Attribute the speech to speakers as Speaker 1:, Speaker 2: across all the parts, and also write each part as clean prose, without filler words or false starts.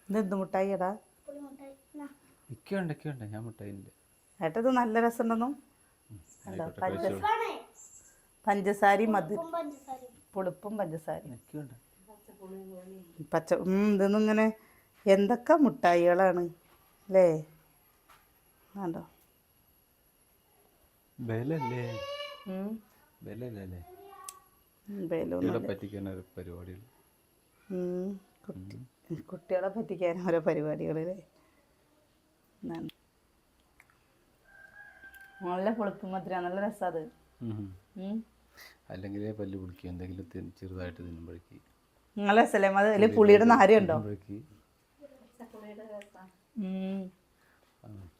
Speaker 1: ഇതെന്ത് മുട്ടായിടാ?
Speaker 2: ഇക്കുണ്ട് ഞാൻ മുട്ടായില്ല.
Speaker 1: ഏട്ടത് നല്ല രസമുണ്ടെന്നു. പഞ്ചസാരയും പുളിപ്പും പഞ്ചസാരയും പച്ച. ഇതൊന്നും ഇങ്ങനെ എന്തൊക്കെ മുട്ടായികളാണ് അല്ലേ? ആണ്ടോ കുട്ടികളെ പറ്റിക്കാൻ ഓരോ പരിപാടികളല്ലേ? നല്ല പുളിപ്പും മധുരം, നല്ല രസം. അത്
Speaker 2: അല്ലെങ്കിൽ പല്ല് പുളിക്കുക, എന്തെങ്കിലും ചെറുതായിട്ട് തിന്നുമ്പോഴേക്ക്
Speaker 1: നല്ല രസമല്ലേ? അതിൽ പുളിയുടെ നാരുണ്ടോ?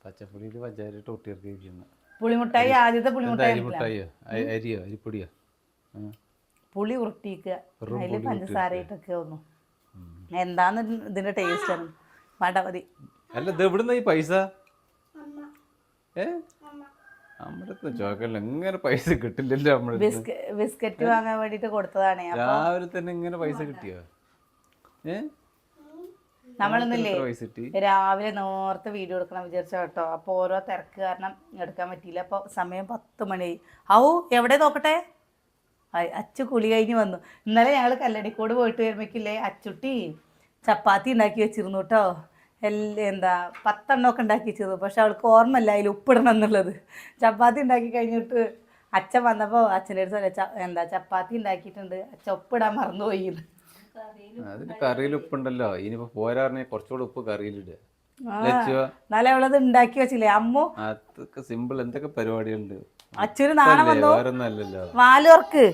Speaker 2: പച്ചപ്പുളിയിൽ പഞ്ചായത്ത് ഒട്ടിയിറക്കിയിരിക്കുന്ന
Speaker 1: പുളിമുട്ടായി. ആദ്യത്തെ പുളിമുട്ടായി
Speaker 2: അരിയോ അരിപ്പൊടിയോ
Speaker 1: പുളി ഉരുട്ടിക്കുക, അതിൽ പഞ്ചസാര ഇട്ടൊക്കെ ഒന്നു. എന്താന്ന് ഇതിന്റെ ടേസ്റ്റ് ആണ്. വേണ്ട മതി.
Speaker 2: അല്ല ഇത് എവിടുന്ന ഈ പൈസ? അമ്മടത്ത് ചോക്കല്ല, ഇങ്ങനെ പൈസ കിട്ടില്ലല്ലോ.
Speaker 1: ബിസ്ക്കറ്റ് വാങ്ങാൻ വേണ്ടിട്ട് കൊടുത്തതാണ്.
Speaker 2: രാവിലെ തന്നെ ഇങ്ങനെ പൈസ കിട്ടിയോ?
Speaker 1: നമ്മളിന്നില്ലേ രാവിലെ നേരത്തെ വീഡിയോ എടുക്കണം വിചാരിച്ച കേട്ടോ. അപ്പോൾ ഓരോ തിരക്ക് കാരണം എടുക്കാൻ പറ്റിയില്ല. അപ്പോൾ സമയം 10 മണിയായി. എവിടെ നോക്കട്ടെ, അച്ചു കുളി കഴിഞ്ഞ് വന്നു. ഇന്നലെ ഞങ്ങൾ കല്ലടിക്കോട് പോയിട്ട് വരുമ്പോഴേക്കില്ലേ അച്ചുട്ടി ചപ്പാത്തി ഉണ്ടാക്കി വെച്ചിരുന്നു കേട്ടോ. 10 എണ്ണമൊക്കെ ഉണ്ടാക്കി വെച്ചിരുന്നു. പക്ഷെ അവൾക്ക് ഓർമ്മയില്ല അതിൽ ഉപ്പിടണം എന്നുള്ളത്. ചപ്പാത്തി ഉണ്ടാക്കി കഴിഞ്ഞിട്ട് അച്ഛൻ വന്നപ്പോൾ അച്ഛൻ്റെ അടുത്ത് ചപ്പാത്തി ഉണ്ടാക്കിയിട്ടുണ്ട്, അച്ഛൻ ഉപ്പിടാൻ മറന്നുപോയി.
Speaker 2: അതിന് കറിയിൽ ഉപ്പുണ്ടല്ലോ, ഇനിയിപ്പോ പോരാറിനെ കുറച്ചുകൂടെ ഉപ്പ് കറിയിലിടുക.
Speaker 1: എന്നാലും അവളത് ഉണ്ടാക്കി വെച്ചില്ലേ അമ്മു?
Speaker 2: അതൊക്കെ സിമ്പിൾ. എന്തൊക്കെ പരിപാടികളുണ്ട്.
Speaker 1: അച്ഛന് നാളെ വന്നു
Speaker 2: വേറൊന്നല്ലല്ലോ.
Speaker 1: വാലോർക്ക്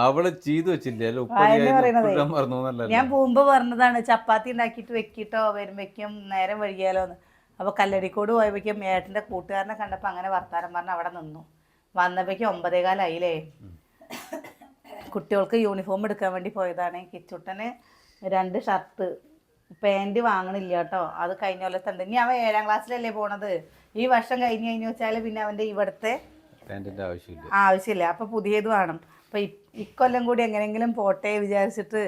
Speaker 2: അവള് ചെയ്തു വെച്ചില്ലേ?
Speaker 1: ഞാൻ പോകുമ്പോ പറഞ്ഞതാണ് ചപ്പാത്തി ഉണ്ടാക്കിയിട്ട് വെക്കിട്ടോ, വരുമ്പോഴേക്കും നേരം വൈകിയാലോന്ന്. അപ്പൊ കല്ലടിക്കോട് പോയപ്പോഴേക്കും ഏട്ടന്റെ കൂട്ടുകാരനെ കണ്ടപ്പോ അങ്ങനെ വർത്താനം പറഞ്ഞ് അവിടെ നിന്നു. വന്നപ്പോഴേക്കും 9:15 കുട്ടികൾക്ക് യൂണിഫോം എടുക്കാൻ വേണ്ടി പോയതാണ്. കിച്ചുട്ടന് 2 ഷർട്ട് പാൻറ് വാങ്ങണില്ല കേട്ടോ. അത് കഴിഞ്ഞ കൊല്ലത്തുണ്ട്. ഇനി അവൻ 7ാം ക്ലാസ്സിലല്ലേ പോണത്. ഈ വർഷം കഴിഞ്ഞ് വെച്ചാൽ പിന്നെ അവൻ്റെ ഇവിടുത്തെ ആവശ്യമില്ല. അപ്പോൾ പുതിയത് വേണം. അപ്പോൾ ഇക്കൊല്ലം കൂടി എങ്ങനെയെങ്കിലും പോട്ടെ വിചാരിച്ചിട്ട്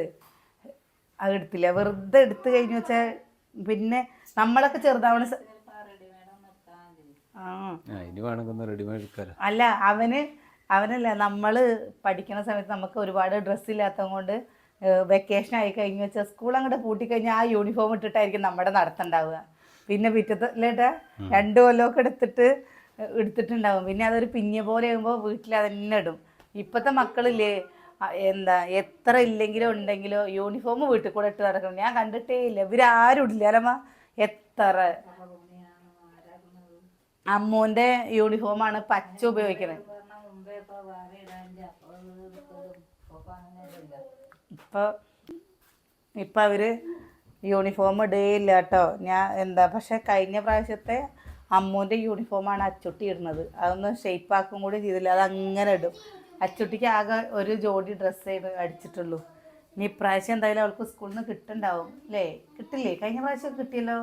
Speaker 1: അത് എടുത്തില്ല. വെറുതെ എടുത്ത് കഴിഞ്ഞു വെച്ചാൽ പിന്നെ നമ്മളൊക്കെ ചെറുതാവണ അല്ല അവനല്ല നമ്മൾ പഠിക്കുന്ന സമയത്ത് നമുക്ക് ഒരുപാട് ഡ്രസ്സ് ഇല്ലാത്തത് കൊണ്ട് വെക്കേഷൻ ആയി കഴിഞ്ഞു വെച്ചാൽ സ്കൂൾ അങ്ങോട്ട് പൂട്ടിക്കഴിഞ്ഞാൽ ആ യൂണിഫോം ഇട്ടിട്ടായിരിക്കും നമ്മുടെ നടത്തുണ്ടാവുക. പിന്നെ പിറ്റത്തേട്ടാ 2 കൊല്ലമൊക്കെ എടുത്തിട്ടുണ്ടാവും. പിന്നെ അതൊരു പിഞ്ഞ പോലെ ആകുമ്പോൾ വീട്ടിൽ അതന്നെ ഇടും. ഇപ്പോഴത്തെ മക്കളില്ലേ എത്ര ഇല്ലെങ്കിലോ ഉണ്ടെങ്കിലോ യൂണിഫോം വീട്ടിൽ കൂടെ ഇട്ട് നടക്കണം. ഞാൻ കണ്ടിട്ടേ ഇല്ല. ഇവരാരും ഇടില്ല അല്ലമ്മ. എത്ര അമ്മൂൻ്റെ യൂണിഫോമാണ് പച്ച ഉപയോഗിക്കുന്നത്. ഇപ്പം അവര് യൂണിഫോം ഇടുകയില്ല കേട്ടോ. പക്ഷെ കഴിഞ്ഞ പ്രാവശ്യത്തെ അമ്മൂൻ്റെ യൂണിഫോമാണ് അച്ചുട്ടി ഇടുന്നത്. അതൊന്നും ഷെയ്പ്പാക്കും കൂടി ചെയ്തില്ല, അതങ്ങനെ ഇടും. അച്ചുട്ടിക്ക് ആകെ ഒരു ജോഡി ഡ്രസ്സേ അടിച്ചിട്ടുള്ളൂ. ഇനി ഇപ്രാവശ്യം എന്തായാലും അവൾക്ക് സ്കൂളിൽ നിന്ന് കിട്ടുന്നുണ്ടാവും അല്ലേ? കിട്ടില്ലേ? കഴിഞ്ഞ പ്രാവശ്യം കിട്ടിയല്ലോ.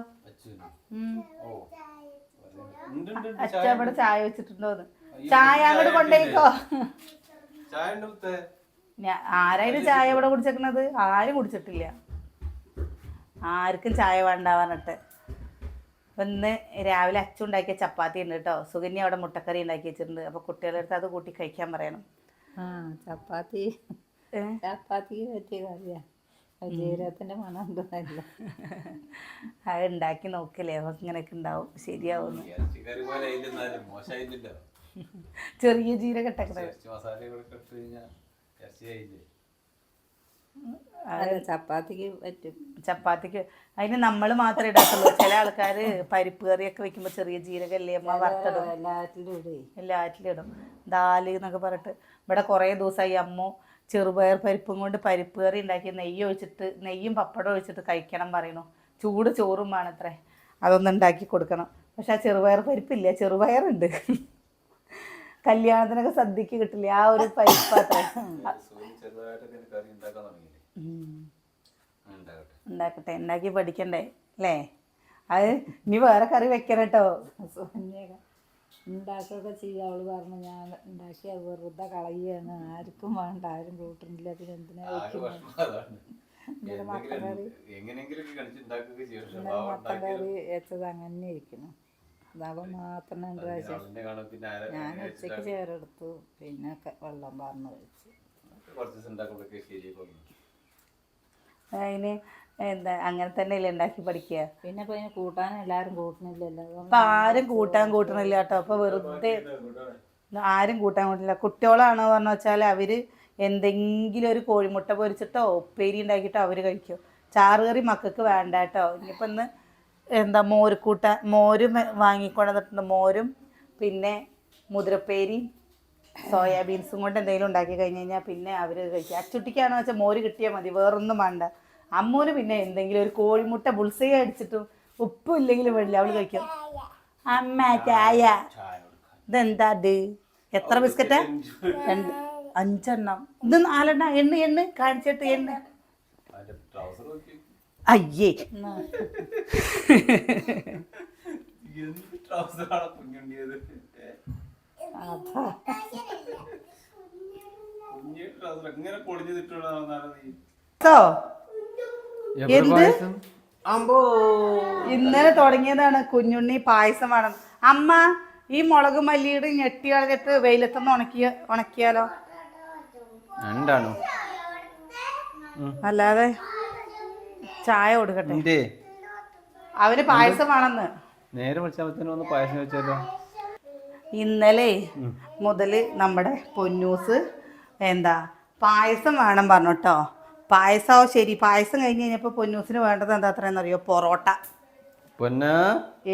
Speaker 1: അച്ഛ ഇവിടെ ചായ വെച്ചിട്ടുണ്ടോന്ന്. ചായ അങ്ങോട്ട് കൊണ്ടേക്കോ. ആരായാലും ചായ ഇവിടെ കുടിച്ചേക്കണത്? ആരും കുടിച്ചിട്ടില്ല. ആർക്കും ചായ വേണ്ട പറഞ്ഞിട്ട്. അപ്പം ഇന്ന് രാവിലെ അച്ചുണ്ടാക്കിയ ചപ്പാത്തി ഉണ്ട് കേട്ടോ. സുകന്യ അവിടെ മുട്ടക്കറി ഉണ്ടാക്കി വെച്ചിട്ടുണ്ട്. അപ്പോൾ കുട്ടികളുടെ അടുത്ത് അത് കൂട്ടി കഴിക്കാൻ പറയണം.
Speaker 3: ചപ്പാത്തി പറ്റിയ കറിയാ. ജീരകത്തിൻ്റെ മണം ഉണ്ടോന്നല്ല.
Speaker 1: അത് ഉണ്ടാക്കി നോക്കില്ലേ, അവർക്ക് ഇങ്ങനെയൊക്കെ ഉണ്ടാവും. ശരിയാവുന്നു. ചെറിയ ജീരകം ഇട്ടേക്കണത്
Speaker 3: ചപ്പാത്തിക്ക് പറ്റും.
Speaker 1: ചപ്പാത്തിക്ക് അതിന് നമ്മൾ മാത്രമേ ഇടാത്തുള്ളൂ. ചില ആൾക്കാർ പരിപ്പ് കറിയൊക്കെ വെക്കുമ്പോൾ ചെറിയ ജീരകല്ലേ അമ്മ വറുത്തിടും. എല്ലാറ്റിലും ഇടും. ദാല് എന്നൊക്കെ പറഞ്ഞിട്ട് ഇവിടെ കുറേ ദിവസമായി അമ്മ ചെറുപയർ പരിപ്പും കൊണ്ട് പരിപ്പ് കറി ഉണ്ടാക്കി നെയ്യും പപ്പടം ഒഴിച്ചിട്ട് കഴിക്കണം പറയണു. ചൂട് ചോറും വേണത്രേ. അതൊന്നും ഉണ്ടാക്കി കൊടുക്കണം. പക്ഷെ ആ ചെറുപയർ പരിപ്പില്ല, ചെറുപയറുണ്ട്. കല്യാണത്തിനൊക്കെ സദ്യക്ക് കിട്ടില്ല ആ ഒരു പരിപ്പാത്രേ. ഉണ്ടാക്കി പഠിക്കണ്ടേ അല്ലേ? അത് ഇനി വേറെ കറി വെക്കണം കേട്ടോ.
Speaker 3: ഉണ്ടാക്കുകയൊക്കെ ചെയ്യുക. അവള് പറഞ്ഞു ഞാൻ ഉണ്ടാക്കിയ വെറുതെ കളയുകയാണ്, ആർക്കും വേണ്ട, ആരും കൂട്ടുന്നില്ല, പിന്നെ എന്തിനാ വയ്ക്കുന്നത്. ഇന്നലെ മത്തൻ കറി ഇന്നലെ മത്തൻ കറി വെച്ചത് അങ്ങനെ ഇരിക്കുന്നു. അതാകുമ്പോൾ മാത്രം 2 പ്രാവശ്യം ഞാൻ ഉച്ചയ്ക്ക് ചേരെടുത്തു, പിന്നെ വെള്ളം പാർന്ന് കഴിച്ചു.
Speaker 1: അതിന് എന്താ അങ്ങനെ തന്നെയല്ലേ ഉണ്ടാക്കി പഠിക്കുക.
Speaker 3: പിന്നെ ഇപ്പൊ അതിന് കൂട്ടാൻ എല്ലാവരും കൂട്ടണില്ലല്ലോ.
Speaker 1: ഇപ്പൊ ആരും കൂട്ടണില്ല കേട്ടോ. അപ്പൊ വെറുതെ ആരും കൂട്ടാൻ കൂട്ടില്ല. കുട്ടികളാണോ പറഞ്ഞു വെച്ചാൽ അവര് എന്തെങ്കിലും ഒരു കോഴിമുട്ട പൊരിച്ചിട്ടോ ഉപ്പേരി ഉണ്ടാക്കിയിട്ടോ അവര് കഴിക്കും. ചാറുകറി മക്കൾക്ക് വേണ്ട കേട്ടോ. ഇനിയിപ്പോൾ ഇന്ന് എന്താ മോര് വാങ്ങിക്കൊണ്ടിട്ടുണ്ട്. മോരും പിന്നെ മുതിരപ്പേരി സോയാബീൻസും കൊണ്ട് എന്തെങ്കിലും ഉണ്ടാക്കി കഴിഞ്ഞ് കഴിഞ്ഞാൽ പിന്നെ അവർ കഴിക്കും. അച്ചുട്ടിക്കാണെന്ന് വെച്ചാൽ മോര് കിട്ടിയാൽ മതി, വേറൊന്നും വേണ്ട. അമ്മൂന് പിന്നെ എന്തെങ്കിലും ഒരു കോഴിമുട്ട ബുൾസൈ അടിച്ചിട്ടും ഉപ്പും ഇല്ലെങ്കിലും വേണ്ടില്ല, അവള് കഴിക്കും. അമ്മ ചായ. ഇതെന്താ ഇത്? എത്ര ബിസ്ക്കറ്റാ? 5 ഇത് 4 എണ്ണ കാണിച്ചിട്ട് എണ്ണ. അയ്യേ ഇന്നലെ തുടങ്ങിയതാണ് കുഞ്ഞുണ്ണി പായസം വേണം. അമ്മ ഈ മുളക് മല്ലിയുടെ ഞെട്ടി കളഞ്ഞിട്ട് വെയിലത്തൊന്ന് ഉണക്കിയാലോ? അല്ലാതെ ചായ കൊടുക്കട്ടെ. അവന് പായസം വേണമെന്ന്.
Speaker 2: നേരെ പായസം വെച്ചാലോ?
Speaker 1: ഇന്നലെ മുതല് നമ്മുടെ പൊന്നൂസ് എന്താ പായസം വേണം പറഞ്ഞു കേട്ടോ. പായസമോ ശരി. പായസം കഴിഞ്ഞ് കഴിഞ്ഞപ്പോ പൊന്നൂസിന് വേണ്ടത് എന്താ അത്രയെന്നറിയോ? പൊറോട്ട.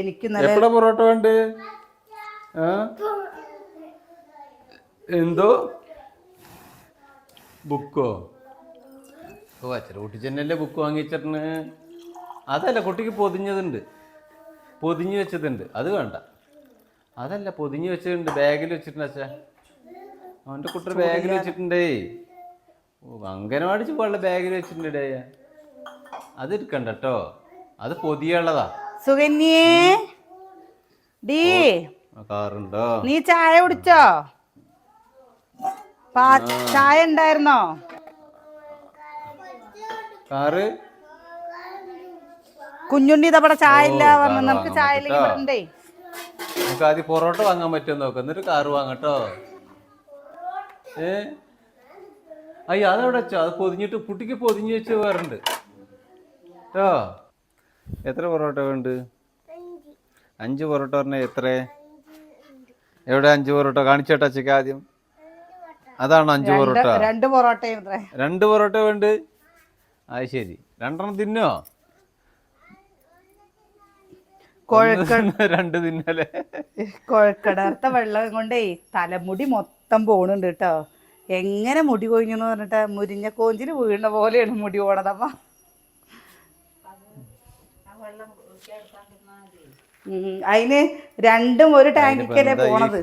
Speaker 1: എനിക്ക്
Speaker 2: പൊറോട്ട വേണ്ട. എന്തോ ബുക്കോ? ഓ അച്ഛൻ കുട്ടിച്ചെന്നല്ലേ ബുക്ക് വാങ്ങിച്ചിട്ട്. അതല്ല, കുട്ടിക്ക് പൊതിഞ്ഞ് വെച്ചതുണ്ട്, അത് വേണ്ട. അതല്ല, പൊതിഞ്ഞ് വെച്ചിട്ടുണ്ട്, ബാഗിൽ വെച്ചിട്ടുണ്ട് അച്ഛാ. അവൻ്റെ കുട്ടി ബാഗിൽ വെച്ചിട്ടുണ്ടേ. ഓ അംഗനവാടി പോലുള്ള ബാഗിൽ വെച്ചിട്ടുണ്ടേ. അത് എടുക്കണ്ട കേട്ടോ, അത് പൊതിയുള്ളതാ.
Speaker 1: സുകന്യേ ഡീ
Speaker 2: കാറുണ്ടോ?
Speaker 1: നീ ചായ കുടിച്ചോ? ചായ ഉണ്ടായിരുന്നോ? കാറ് കുഞ്ഞുണ്ണി ഇതവിടെ ചായ ഇല്ല പറഞ്ഞു. നമുക്ക് ചായ ഇല്ലെങ്കിൽ ഇവിടുണ്ടേ.
Speaker 2: നമുക്ക് ആദ്യം പൊറോട്ട വാങ്ങാൻ പറ്റുമോ നോക്കാം, എന്നിട്ട് കാറ് വാങ്ങട്ടോ. അയ്യോ അതവിടെ വെച്ചോ, അത് പൊതിഞ്ഞിട്ട് കുട്ടിക്ക് പൊതിഞ്ഞ് വെച്ച് വേറുണ്ട് കേട്ടോ. എത്ര പൊറോട്ട വേണ്ട? 5 പൊറോട്ട പറഞ്ഞാൽ എത്ര? എവിടെ 5 പൊറോട്ട കാണിച്ചോട്ടോ അച്ഛക്ക് ആദ്യം. അതാണോ 5 പൊറോട്ട?
Speaker 1: 2 പൊറോട്ട.
Speaker 2: 2 പൊറോട്ട വേണ്ട? അത് ശരി, 2 തിന്നോ? 2 തിന്നല്ലേ?
Speaker 1: കൊഴക്കടർത്ത വെള്ളം കൊണ്ടേ തലമുടി മൊത്തം പോണുണ്ട് കേട്ടോ. എങ്ങനെ മുടി കൊഴിഞ്ഞെന്ന് പറഞ്ഞിട്ട് മുരിഞ്ഞ കോഞ്ചിന് വീണ പോലെയാണ് മുടി പോണതമ്മ. അതിന് 2ഉം ഒരു ടാങ്കിക്കല്ലേ പോണത്.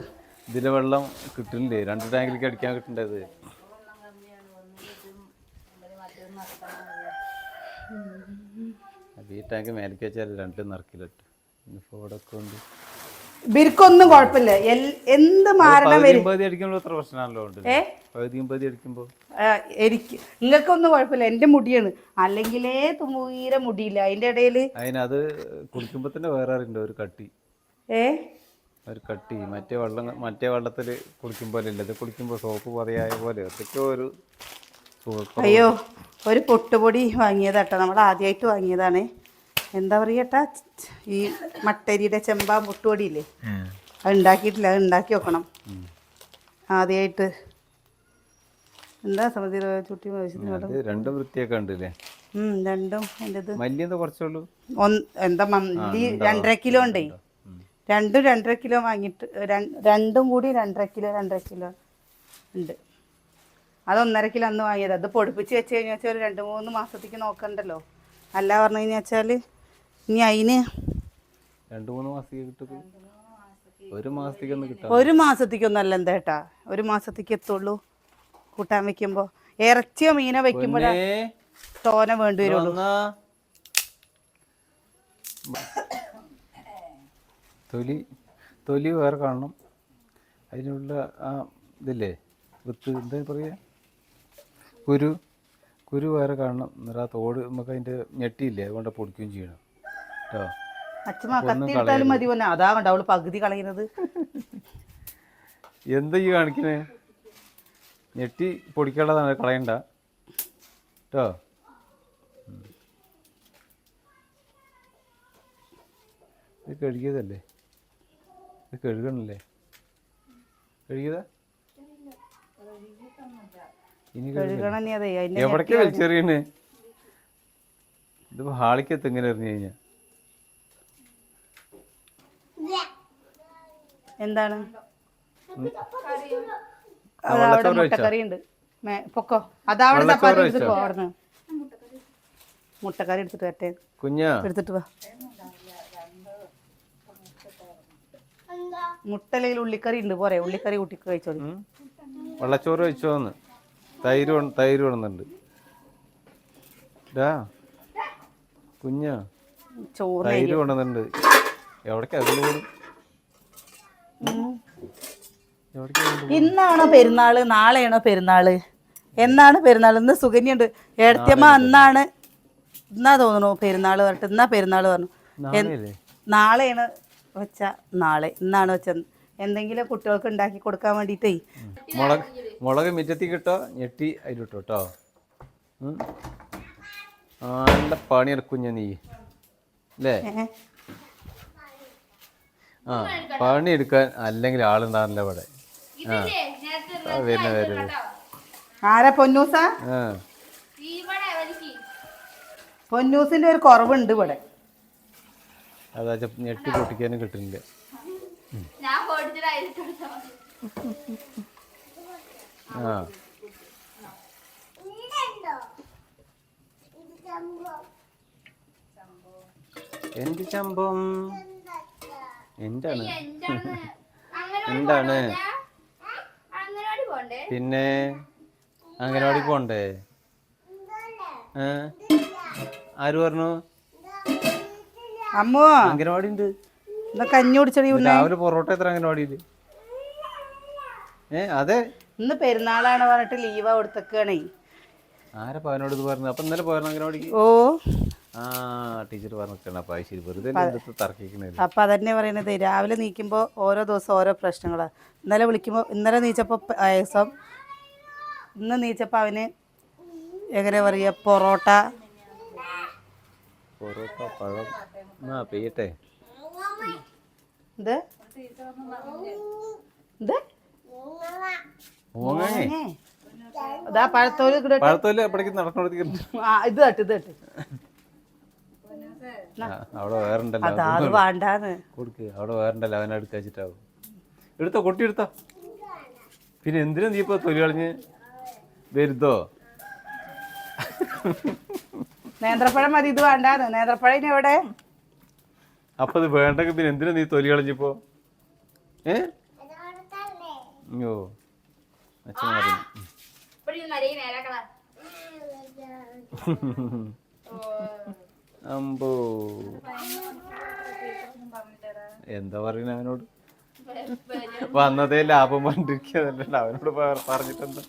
Speaker 2: ഇതിലെ വെള്ളം കിട്ടില്ലേ? 2 ടാങ്കിലേക്ക് അടിക്കാൻ കിട്ടേണ്ടത്. ഈ ടാങ്ക് മേലേക്ക് വെച്ചാൽ 2 നിറക്കിലിട്ട്
Speaker 1: ബിരിക്കൊന്നും കുഴപ്പമില്ല. എന്ത് മാറണം
Speaker 2: അടിക്കുമ്പോ പ്രശ്നമല്ലോ. അടിക്കുമ്പോ
Speaker 1: എനിക്ക് നിങ്ങൾക്കൊന്നും കുഴപ്പമില്ല. എന്റെ മുടിയാണ്, അല്ലെങ്കിലേ തീരെ മുടിയില്ല. അതിന്റെ ഇടയില്
Speaker 2: അതിനത് കുളിക്കുമ്പോ തന്നെ വേറെ അറിയണ്ട ഒരു കട്ടി. ഒരു കട്ടി മറ്റേ വെള്ളത്തില് കുളിക്കുമ്പോ ഇല്ല, ഇത് കുളിക്കുമ്പോ സോപ്പ് പറയായ പോലെ അതൊക്കെ ഒരു.
Speaker 1: അയ്യോ, ഒരു പൊട്ടുപൊടി വാങ്ങിയതാട്ടോ. നമ്മൾ ആദ്യമായിട്ട് വാങ്ങിയതാണ്. എന്താ പറയട്ടാ, ഈ മട്ടരിയുടെ ചെമ്പാ പൊട്ടുപൊടിയില്ലേ, അത് ഉണ്ടാക്കിയിട്ടില്ല. അത് ഉണ്ടാക്കി വെക്കണം ആദ്യമായിട്ട്. എന്താ സമതി ചുട്ടി
Speaker 2: രണ്ടും വൃത്തിയൊക്കെ ഉണ്ടല്ലേ?
Speaker 1: രണ്ടും എൻ്റെത്
Speaker 2: മല്ലി എന്താ കുറച്ചുള്ളൂ.
Speaker 1: എന്താ മല്ലി 2.5 കിലോ ഉണ്ടേ. 2.5 കിലോ വാങ്ങിയിട്ട് 2ഉം കൂടി 2.5 കിലോ ഉണ്ട്. അത് 1.5 കിലോ അന്ന് വാങ്ങിയത്. അത് പൊടിപ്പിച്ച് വെച്ച് കഴിഞ്ഞാൽ വെച്ചാൽ ഒരു 2-3 മാസത്തേക്ക് നോക്കണ്ടല്ലോ. അല്ല പറഞ്ഞു കഴിഞ്ഞാൽ വെച്ചാൽ ഇനി അതിന്
Speaker 2: 2-3 മാസത്തേക്ക് കിട്ടും. 1 മാസത്തേക്കൊന്നും കിട്ടാം.
Speaker 1: 1 മാസത്തേക്കൊന്നും അല്ല എന്താ ഏട്ടാ, 1 മാസത്തേക്ക് എത്തുള്ളൂ കൂട്ടാൻ വെക്കുമ്പോ. ഇറച്ചിയോ മീനോ വെക്കുമ്പോഴേ തോനെ വേണ്ടി വരുള്ളൂ.
Speaker 2: തൊലി വേറെ കാണണം. അതിനുള്ള ആ ഇതില്ലേ വിത്ത്, എന്താ പറയാ, കുരു കുരു വേറെ കാണണം എന്നിട്ട് ആ തോട് നമുക്ക് അതിൻ്റെ ഞെട്ടിയില്ലേ അതുകൊണ്ട് പൊടിക്കുകയും ചെയ്യണം കേട്ടോ.
Speaker 1: അച്ഛമ്മ കത്തി എടുത്താലും മതി പോലെ അതാ കണ്ട അവള് പകുതി കളയുന്നത്.
Speaker 2: എന്താ ഈ കാണിക്കണേ? ഞെട്ടി പൊടിക്കാനുള്ളതാണ്, കളയണ്ട കേട്ടോ. ഇത് കഴുകിയതല്ലേ? ഇത് കഴുകണല്ലേ? കഴുകിയതാ? ഇനി
Speaker 1: കഴുകണം നീ. അതെ
Speaker 2: എവിടേക്കാ വലിച്ചെറിയണേ? ഇതിപ്പോ ഹാളിക്കത്ത് എങ്ങനെ എറിഞ്ഞു കഴിഞ്ഞാ?
Speaker 1: എന്താണ് അവിടെ മുട്ടക്കറി ഉണ്ട് പൊക്കോ. അതവിടെ ചപ്പാത്തി എടുത്തിട്ട് പോ. അവിടുന്ന് മുട്ടക്കറി എടുത്തിട്ട് വരട്ടെ.
Speaker 2: കുഞ്ഞാ
Speaker 1: എടുത്തിട്ട് വാ. മുട്ടല്ലെങ്കിൽ ഉള്ളിക്കറി ഉണ്ട് പോരെ. ഉള്ളിക്കറി കൂട്ടി കഴിച്ചോളി.
Speaker 2: വെള്ളച്ചോറ് വെച്ചോന്ന്. തൈര് കൊണ്ടുണ്ട് കുഞ്ഞാ.
Speaker 1: ചോറ്
Speaker 2: തൈര് കൊണ്ടുണ്ട്. എവിടേക്കാ അതിൽ പോലും?
Speaker 1: ഇന്നാണോ പെരുന്നാള്? നാളെയാണോ പെരുന്നാള്? എന്നാണ് പെരുന്നാൾ? ഇന്ന് സുകന്യുണ്ട് ഏടത്തിയമ്മ. അന്നാണ് എന്നാ തോന്നുന്നു പെരുന്നാള് പറഞ്ഞിട്ട്. എന്നാ പെരുന്നാള് പറഞ്ഞു. നാളെയാണ് വെച്ച. നാളെ ഇന്നാണ് വെച്ചത്. എന്തെങ്കിലും കുട്ടികൾക്ക് ഉണ്ടാക്കി കൊടുക്കാൻ വേണ്ടിട്ടേ.
Speaker 2: മുളക് മിറ്റത്തി കിട്ടോ ഞെട്ടി അതിലിട്ടോ കേട്ടോ. നല്ല പണിയെടുക്കുഞ്ഞ നീ അല്ലേ? ആ പണി എടുക്കാൻ അല്ലെങ്കിൽ ആളുണ്ടാവില്ല ഇവിടെ. വരുന്ന വരുന്നത്
Speaker 1: ആരാ? പൊന്നൂസ. പൊന്നൂസിന്റെ ഒരു കുറവുണ്ട് ഇവിടെ.
Speaker 2: അതാ ഞെട്ടി പൊട്ടിക്കാനും കിട്ടുന്നില്ല. ആ എന്ത് ചമ്പം? എന്താണ് എന്താണ്? പിന്നെ അംഗനവാടി പോണ്ടേ? ആര് പറഞ്ഞു?
Speaker 1: അമ്മോ
Speaker 2: അംഗനവാടി ഉണ്ട്.
Speaker 1: കഞ്ഞി കുടിച്ചടി.
Speaker 2: രാവിലെ പൊറോട്ട എത്ര അംഗനവാടിയില്? അതെ
Speaker 1: ഇന്ന് പെരുന്നാളാണ് പറഞ്ഞിട്ട് ലീവാ കൊടുത്തേക്കാണേ.
Speaker 2: ആരാ അവനോട് ഇത് പറഞ്ഞു? അപ്പൊ ഇന്നലെ പോയിരുന്നു അംഗനവാടിക്ക്.
Speaker 1: ഓ
Speaker 2: ആ ടീച്ചർ പറഞ്ഞാ ശരി. വെറുതെ തർക്കിക്കണേ.
Speaker 1: അപ്പൊ അതന്നെ പറയണത്. രാവിലെ നീക്കുമ്പോ ഓരോ ദിവസം ഓരോ പ്രശ്നങ്ങളാ. ഇന്നലെ നീച്ചപ്പോ പായസം. ഇന്ന് നീച്ചപ്പോ അവന് എങ്ങനെ പറയാ പൊറോട്ട
Speaker 2: പഴം. പെയ്യട്ടെ.
Speaker 1: ഇത് ഇതാ പഴത്തോല് ഇത് തട്ട്.
Speaker 2: അവിടെ വേറെണ്ടല്ലോ.
Speaker 1: അത് വേണ്ടാന്ന്
Speaker 2: കൊടുക്ക്. അവിടെ വേറെണ്ടല്ലോ. അവനെ എടുക്കാച്ചിട്ടാവും. എടുത്തോ കൊട്ടി എടുത്തോ. പിന്നെ എന്തിനാ നീ ഇപ്പൊ തൊലി കളഞ്ഞ് വരുതോ?
Speaker 1: നേന്ത്രപ്പഴം മതി. ഇത് വേണ്ടാന്ന്. നേന്ത്രപ്പഴം എവിടെ?
Speaker 2: അപ്പൊ ഇത് വേണ്ടെങ്കിൽ പിന്നെ എന്തിനാ നീ തൊലി കളഞ്ഞിപ്പോ? ഓ അച്ഛൻ പറഞ്ഞു. അമ്പോ എന്താ പറയുന്ന അവനോട്? വന്നതേ ലാഭം കണ്ടിരിക്കുന്നല്ല. അവനോട് പറഞ്ഞിട്ടെന്താ?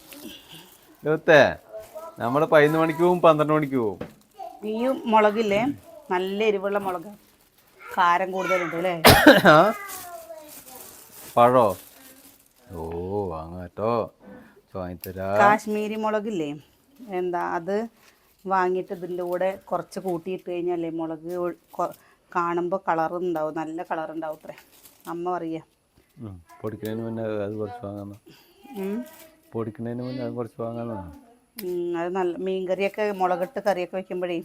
Speaker 2: ലോത്തേ നമ്മള് 11 മണിക്ക് പോവും, 12 മണിക്ക് പോവും.
Speaker 1: ഈ മുളകില്ലേ നല്ല എരിവുള്ള മുളക്. കാരം കൂടുതലുണ്ട് അല്ലേ?
Speaker 2: പഴോ? ഓ വാങ്ങാട്ടോ.
Speaker 1: കാശ്മീരി മുളകില്ലേ എന്താ അത് വാങ്ങിയിട്ട് ഇതിൻ്റെ കൂടെ കുറച്ച് കൂട്ടിയിട്ട് കഴിഞ്ഞാലേ മുളക് കാണുമ്പോൾ കളറുണ്ടാവും. നല്ല കളറുണ്ടാവും അത്രേ അമ്മ പറയാ.
Speaker 2: പൊടിക്കുന്നതിന് മുന്നേ അത് കുറച്ച് വാങ്ങാന്നോ? പൊടിക്കുന്നതിന് മുന്നേ അത് കുറച്ച് വാങ്ങാന്നോ?
Speaker 1: അത് നല്ല മീൻകറിയൊക്കെ മുളകിട്ട് കറിയൊക്കെ വെക്കുമ്പോഴേ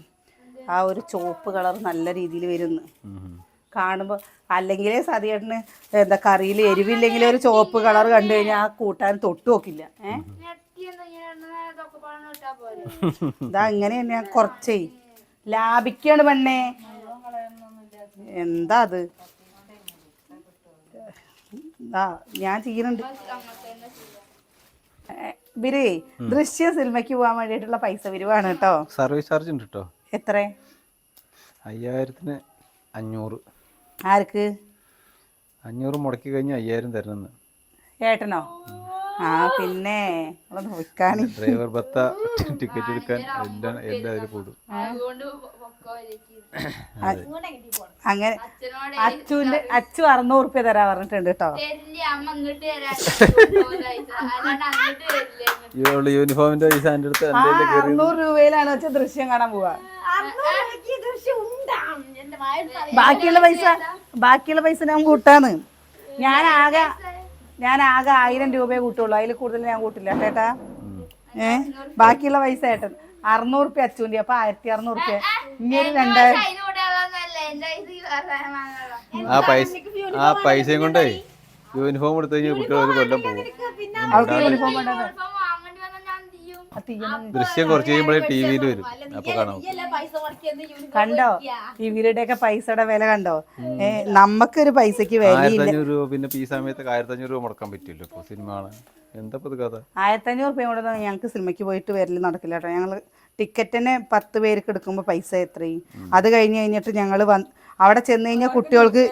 Speaker 1: ആ ഒരു ചുവപ്പ് കളർ നല്ല രീതിയിൽ വരുന്നു കാണുമ്പോൾ. അല്ലെങ്കിലേ സതിയേട്ടന് എന്താ കറിയിൽ എരിവില്ലെങ്കിലും ഒരു ചുവപ്പ് കളർ കണ്ടു കഴിഞ്ഞാൽ ആ കൂട്ടാൻ തൊട്ട് നോക്കില്ല. ഇതാ ഇങ്ങനെ തന്നെ കുറച്ചേ ലാഭിക്കാണ് പെണ്ണേ. എന്താ അത്? ഞാൻ ചെയ്യുന്നുണ്ട്. ഇവര് ദൃശ്യ സിനിമയ്ക്ക് പോകാൻ വേണ്ടിയിട്ടുള്ള പൈസ പിരിവാണ് കേട്ടോ.
Speaker 2: സർവീസ് ചാർജ് ഉണ്ട് കേട്ടോ.
Speaker 1: എത്ര?
Speaker 2: 5500.
Speaker 1: ആർക്ക്?
Speaker 2: 500 മുടക്കി കഴിഞ്ഞ് 5000 തരണമെന്ന്.
Speaker 1: ഏട്ടനോ? ആ പിന്നെ നോക്കാണ്
Speaker 2: ഡ്രൈവർ ഭത്ത ടിക്കറ്റ് എടുക്കാൻ എല്ലാം അതിൽ കൂടും.
Speaker 1: അങ്ങനെ അച്ചു 600 ഉറുപ്പ്യ തരാ പറഞ്ഞിട്ടുണ്ട് കേട്ടോ.
Speaker 2: യൂണിഫോമിന്റെ പൈസ എൻ്റെ അടുത്ത്
Speaker 1: 600 രൂപയിലാണ് വെച്ച ദൃശ്യം കാണാൻ പോവാ. ബാക്കിയുള്ള പൈസ ഞാൻ കൂട്ടാന്ന്. ഞാൻ ആകെ 1000 രൂപയെ കൂട്ടുള്ളൂ, അതിൽ കൂടുതൽ ഞാൻ കൂട്ടില്ല കേട്ടാ. ബാക്കിയുള്ള പൈസ ഏട്ടൻ 600 ഉറുപ്പ്യ അച്ചുവിന്റെ, അപ്പൊ 1600 ഉറുപ്പ്യ. ഇനി ഒരു 2000
Speaker 2: ആ പൈസയും കൊണ്ടേ യൂണിഫോം എടുത്തു കഴിഞ്ഞാൽ കുട്ടികൾ ഒരു കൊല്ലം പോകും.
Speaker 1: അവർക്ക് യൂണിഫോം വേണ്ടത്.
Speaker 2: ദൃശ്യം കുറച്ച് കഴിയുമ്പോഴേ ടി വിയിൽ വരും, അപ്പൊ കാണാം.
Speaker 1: കണ്ടോ ഇവരുടെയൊക്കെ പൈസയുടെ വില കണ്ടോ? നമ്മക്കൊരു പൈസക്ക് വിലയില്ല.
Speaker 2: 1500 രൂപ പിന്നെ ഈ സമയത്ത് 1500 രൂപ മുടക്കാൻ പറ്റില്ല ഇപ്പൊ സിനിമ കാണാൻ. എന്താ കഥ?
Speaker 1: 1500 രൂപയും കൂടെ ഞങ്ങൾക്ക് സിനിമയ്ക്ക് പോയിട്ട് വരല് നടക്കില്ല കേട്ടോ. ഞങ്ങൾ ടിക്കറ്റിന് 10 പേർക്ക് എടുക്കുമ്പോൾ പൈസ എത്രയും. അത് കഴിഞ്ഞിട്ട് ഞങ്ങൾ അവിടെ ചെന്ന് കഴിഞ്ഞാൽ കുട്ടികൾക്ക്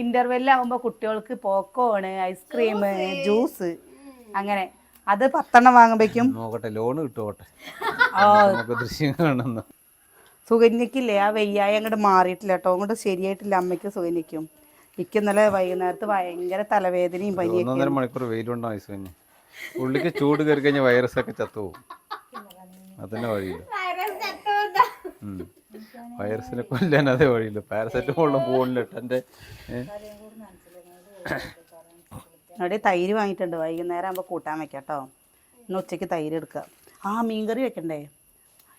Speaker 1: ഇന്റർവെല്ലാകുമ്പോൾ കുട്ടികൾക്ക് പോപ്കോണ്, ഐസ്ക്രീം, ജ്യൂസ്, അങ്ങനെ അത് 10 വാങ്ങുമ്പോഴേക്കും
Speaker 2: നോക്കട്ടെ ലോൺ കിട്ടുമോട്ടെ. ദൃശ്യം കാണുന്ന
Speaker 1: സുകന്യക്കില്ലേ ആ വെയ്യായി അങ്ങോട്ട് മാറിയിട്ടില്ല കേട്ടോ, അങ്ങോട്ട് ശരിയായിട്ടില്ല അമ്മയ്ക്ക് സുകന്യക്കും. എനിക്ക് ഇന്നലെ വൈകുന്നേരത്ത് ഭയങ്കര തലവേദനയും പനിയൊക്കെ.
Speaker 2: 1.5 മണിക്കൂർ വെയിലുണ്ടാവും സുകന്യ. ഉള്ളിക്ക് ചൂട് കയറി കഴിഞ്ഞാൽ വൈറസൊക്കെ ചത്തുപോകും. അതന്നെ വഴിയില്ല, വൈറസിനെ കൊല്ലാൻ അതേ വഴിയില്ല. പാരസെറ്റമോളിലും പോകണില്ല എൻ്റെ.
Speaker 1: അവിടെ തൈര് വാങ്ങിയിട്ടുണ്ട്, വൈകുന്നേരം ആകുമ്പോൾ കൂട്ടാൻ വെക്കാം കേട്ടോ. ഇന്ന് ഉച്ചയ്ക്ക് തൈര് എടുക്കുക. മീൻകറി വെക്കണ്ടേ?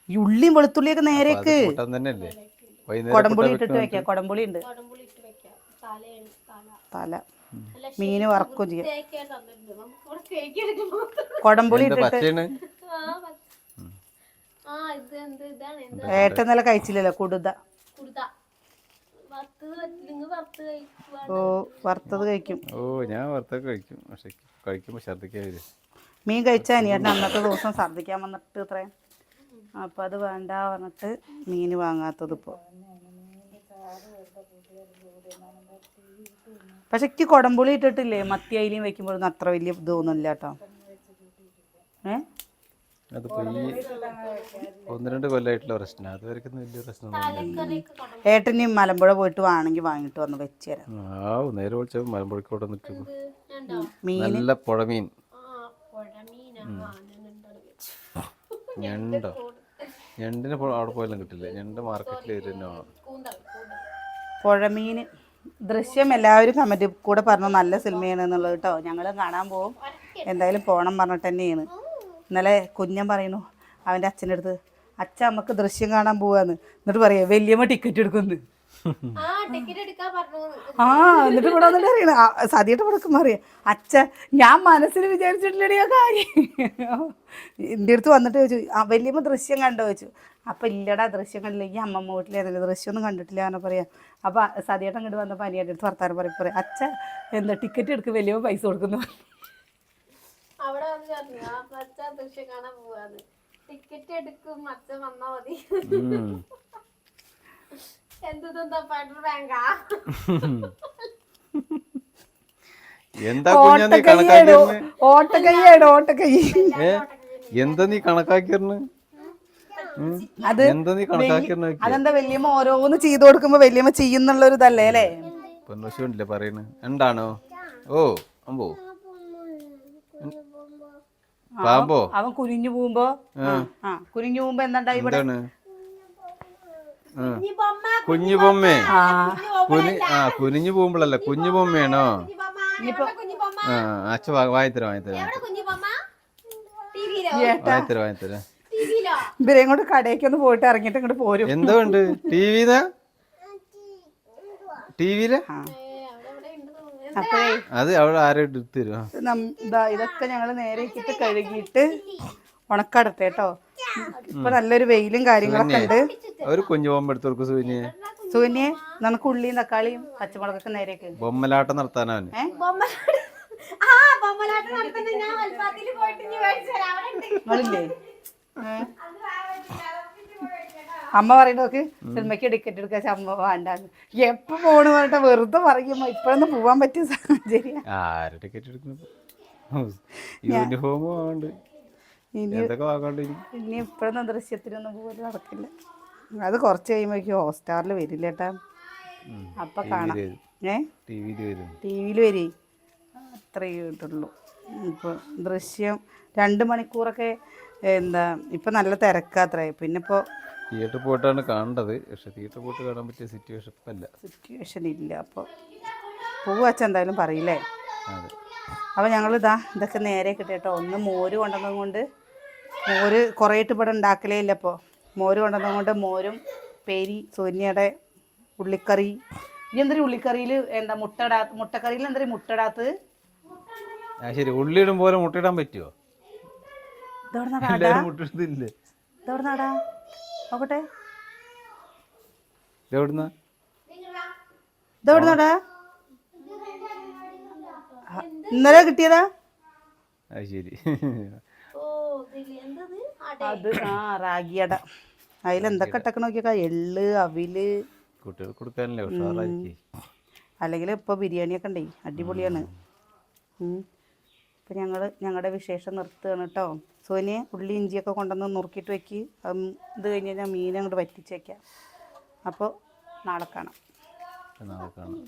Speaker 1: ഈ ഉള്ളിയും വെളുത്തുള്ളിയൊക്കെ നേരേക്ക് കൊടംപുളി ഇട്ടിട്ട് വെക്കാം. കൊടംപുളി ഉണ്ട്, തല മീന് വറക്കും ചെയ്യാം. കൊടംപുളി ഇട്ടിട്ട് ഏറ്റവും നല്ല കഴിച്ചില്ലല്ലോ കുടുത. വറുത്തത് കഴിക്കും.
Speaker 2: ഞാൻ വറുത്തൊക്കെ കഴിക്കും, പക്ഷെ കഴിക്കുമ്പോ ഛർദിക്കാൻ വരും.
Speaker 1: മീൻ കഴിച്ചാൽ അനിയേട്ടൻ അന്നത്തെ ദിവസം ഛർദിക്കാൻ വന്നിട്ട് ഇത്രേ, അപ്പൊ അത് വേണ്ട പറഞ്ഞിട്ട് മീൻ വാങ്ങാത്തത് ഇപ്പൊ. പക്ഷെ എനിക്ക് കൊടംപുളി ഇട്ടിട്ടില്ലേ മത്തി അയിലും വെക്കുമ്പോഴൊന്നും അത്ര വലിയ ഇതൊന്നുമില്ല കേട്ടോ.
Speaker 2: അതിപ്പോ ഈ 1-2 കൊല്ലമായിട്ടുള്ള പ്രശ്നം, അതുവരെയൊക്കെ വലിയ പ്രശ്നമൊന്നും.
Speaker 1: ഏട്ടന് മലമ്പുഴ പോയിട്ട് വേണമെങ്കിൽ വാങ്ങിട്ട് വന്ന് വെച്ച് തരാം.
Speaker 2: നേരെ വിളിച്ച മലമ്പുഴക്കോടെ നിൽക്കുന്നു. നല്ല പുഴമീൻ. ഞണ്ടോ? ഞണ്ടിനെ അവിടെ പോയാലും കിട്ടില്ല. ഞണ്ട് മാർക്കറ്റിൽ വരുന്ന
Speaker 1: പുഴമീൻ. ദൃശ്യം എല്ലാവരും കമന്റ് കൂടെ പറഞ്ഞു നല്ല സിനിമയാണ് എന്നുള്ളത് കേട്ടോ. ഞങ്ങൾ കാണാൻ പോകും, എന്തായാലും പോകണം പറഞ്ഞിട്ട് തന്നെയാണ്. ഇന്നലെ കുഞ്ഞൻ പറയുന്നു അവൻ്റെ അച്ഛൻ്റെ അടുത്ത്, അച്ഛൻ നമുക്ക് ദൃശ്യം കാണാൻ പോവാന്ന്. എന്നിട്ട് പറയാ വലിയമ്മ ടിക്കറ്റ് എടുക്കുന്നു. എന്നിട്ട് ഇവിടെ വന്നിട്ട് അറിയണ സതിയുടെ കൊടുക്കുമ്പോ അറിയാം അച്ഛ ഞാൻ മനസ്സിൽ വിചാരിച്ചിട്ടില്ലടി ആ കാര്യം. എൻ്റെ അടുത്ത് വന്നിട്ട് ചോദിച്ചു വലിയമ്മ ദൃശ്യം കണ്ടോ ചോദിച്ചു. അപ്പൊ ഇല്ലടാ ദൃശ്യം കണ്ടില്ല, ഈ അമ്മമ്മ വീട്ടിലായിരുന്നില്ല, ദൃശ്യമൊന്നും കണ്ടിട്ടില്ല എന്ന് പറയാം. അപ്പൊ സതിയേട്ടൻ അങ്ങോട്ട് വന്നപ്പോൾ അനിയുടെ അടുത്ത് വർത്താനം പറയാം അച്ഛ എന്താ ടിക്കറ്റ് എടുക്കും വലിയമ്മ പൈസ കൊടുക്കുന്നു.
Speaker 4: അവിടെ വന്ന് പറഞ്ഞു ദൃശ്യം കാണാൻ പോവാന്ന്, ടിക്കറ്റ് എടുക്കും അച്ഛൻ വന്നാ മതി.
Speaker 2: എന്താ നീ കണക്കാക്കിയിരുന്നു?
Speaker 1: അതെന്താ വല്യമ്മ ഓരോന്ന് ചെയ്തു കൊടുക്കുമ്പോ വല്യമ്മ ചെയ്യുന്നുള്ളൊരു ഇതല്ലേ അല്ലേ?
Speaker 2: പൊന്നൂശില്ലേ പറയുന്നത് എന്താണോ? ഓ അമ്പോ പാമ്പോ
Speaker 1: അവൻ കുനിഞ്ഞു പോകുമ്പോ എന്താ ഇവിടെ
Speaker 2: കുഞ്ഞു ബൊമ്മേ. കുനിഞ്ഞു പോകുമ്പോഴല്ല കുഞ്ഞു ബൊമ്മയാണോ? അച്ഛ വാങ്ങിത്തരാം
Speaker 1: ഇവരെയും കൊണ്ട് കടയ്ക്ക് ഒന്ന് പോയിട്ട് ഇറങ്ങിട്ട് ഇങ്ങോട്ട് പോരും.
Speaker 2: എന്തോ ഉണ്ട് ടിവിയില് അത് അവിടെ ആരും എടുത്തരും.
Speaker 1: ഇതൊക്കെ ഞങ്ങള് നേരെ ഇട്ടിട്ട് കഴുകിയിട്ട് ഉണക്കടട്ടെ കേട്ടോ. ഇപ്പൊ നല്ലൊരു വെയിലും കാര്യങ്ങളൊക്കെ ഉണ്ട്.
Speaker 2: ഒരു കുഞ്ഞു ബൊമ്മ എടുത്തു കൊടുക്കും
Speaker 1: സുകന്യെ. നമുക്ക് ഉള്ളിയും തക്കാളിയും പച്ചമുളകൊക്കെ നേരേക്ക്
Speaker 2: ബൊമ്മലാട്ടം നടത്താനാണ്.
Speaker 1: നിങ്ങളില്ലേ അമ്മ പറയുന്നതൊക്കെ സിനിമയ്ക്ക് ടിക്കറ്റ് എടുക്കാൻ അമ്മ വേണ്ടാന്ന്. എപ്പോ പോണ് പറഞ്ഞിട്ട് വെറുതെ പറയുമ്പോ ഇപ്പഴൊന്നും പോവാൻ പറ്റിയ സാഹചര്യം.
Speaker 2: യൂണിഫോം വാങ്ങണ്ട്,
Speaker 1: ഇനി
Speaker 2: എന്തൊക്കെ വാങ്ങണ്ട് ഇനി.
Speaker 1: ഇനി ഇപ്പോഴൊന്നും ദൃശ്യത്തിനൊന്നും പോലും നടക്കില്ല. അത് കുറച്ച് കഴിയുമ്പോഴേക്കും ഹോട്ട്സ്റ്റാറിൽ വരില്ല ഏട്ടാ. അപ്പം കാണാം.
Speaker 2: ടി വിയിൽ വരും.
Speaker 1: ടി വിയിൽ വരേ അത്രയേ കിട്ടുള്ളൂ. ഇപ്പോൾ ദൃശ്യം 2 മണിക്കൂറൊക്കെ എന്താ ഇപ്പം നല്ല തിരക്കാത്രേ. പിന്നെ ഇപ്പോൾ
Speaker 2: തിയേറ്ററിൽ പോയിട്ടാണ് കാണേണ്ടത്, പക്ഷെ തിയേറ്ററിൽ പോയിട്ട് കാണാൻ പറ്റിയ സിറ്റുവേഷൻ ഇപ്പം അല്ല.
Speaker 1: സിറ്റുവേഷൻ ഇല്ല. അപ്പോൾ പോവാച്ച എന്തായാലും പറയില്ലേ.
Speaker 2: അതെ.
Speaker 1: അപ്പോൾ ഞങ്ങൾ ഇതൊക്കെ നേരെ കിട്ടിട്ടോ. ഒന്ന് മോര് കൊണ്ടുവന്നത് കൊണ്ട്, മോര് കുറേ ഇട്ട് ഇവിടെ ഉണ്ടാക്കലേ ഇല്ല. അപ്പോൾ മോര് കൊണ്ടുവന്നത് കൊണ്ട് മോരും പേരി, സോനിയുടെ ഉള്ളിക്കറി. ഈ എന്തൊരു ഉള്ളിക്കറിയിൽ എന്താ മുട്ടക്കറിയിൽ എന്തൊരു മുട്ട ഇടാത്തത്?
Speaker 2: ശരി, ഉള്ളി ഇടും പോലെ മുട്ടയിടാൻ പറ്റുമോ?
Speaker 1: ഇതവിടെ നടാ,
Speaker 2: എല്ലാവരും മുട്ടിടുന്നില്ലേ?
Speaker 1: ഇതവിടെ നടാ നോക്കട്ടെ.
Speaker 2: എവിടുന്ന?
Speaker 1: ഇതവിടെ നടാ. ഇന്നലെ കിട്ടിയതാ.
Speaker 2: അത് ശരി.
Speaker 4: ഓ ഇതില് എന്തത്
Speaker 1: അത് റാഗിയട. അതിലെന്തൊക്കെ ഇട്ടൊക്കെ നോക്കിയൊക്കെ, എള്ള്, അവില്.
Speaker 2: കുട്ടികൾക്ക് കൊടുക്കാനല്ലേ ഉഷാറാക്കി.
Speaker 1: അല്ലെങ്കിൽ ഇപ്പോൾ ബിരിയാണിയൊക്കെ ഉണ്ടേ, അടിപൊളിയാണ്. ഇപ്പം ഞങ്ങളുടെ വിശേഷം നിർത്തുകയാണ് കേട്ടോ. സോനിയെ ഉള്ളി ഇഞ്ചിയൊക്കെ കൊണ്ടുവന്ന് നുറുക്കിയിട്ട് വെക്ക്. ഇത് കഴിഞ്ഞ് കഴിഞ്ഞാൽ മീൻ അങ്ങോട്ട് വറ്റിച്ച് വയ്ക്കാം. അപ്പോൾ നാളെ കാണാം.
Speaker 2: നാളെ കാണാം.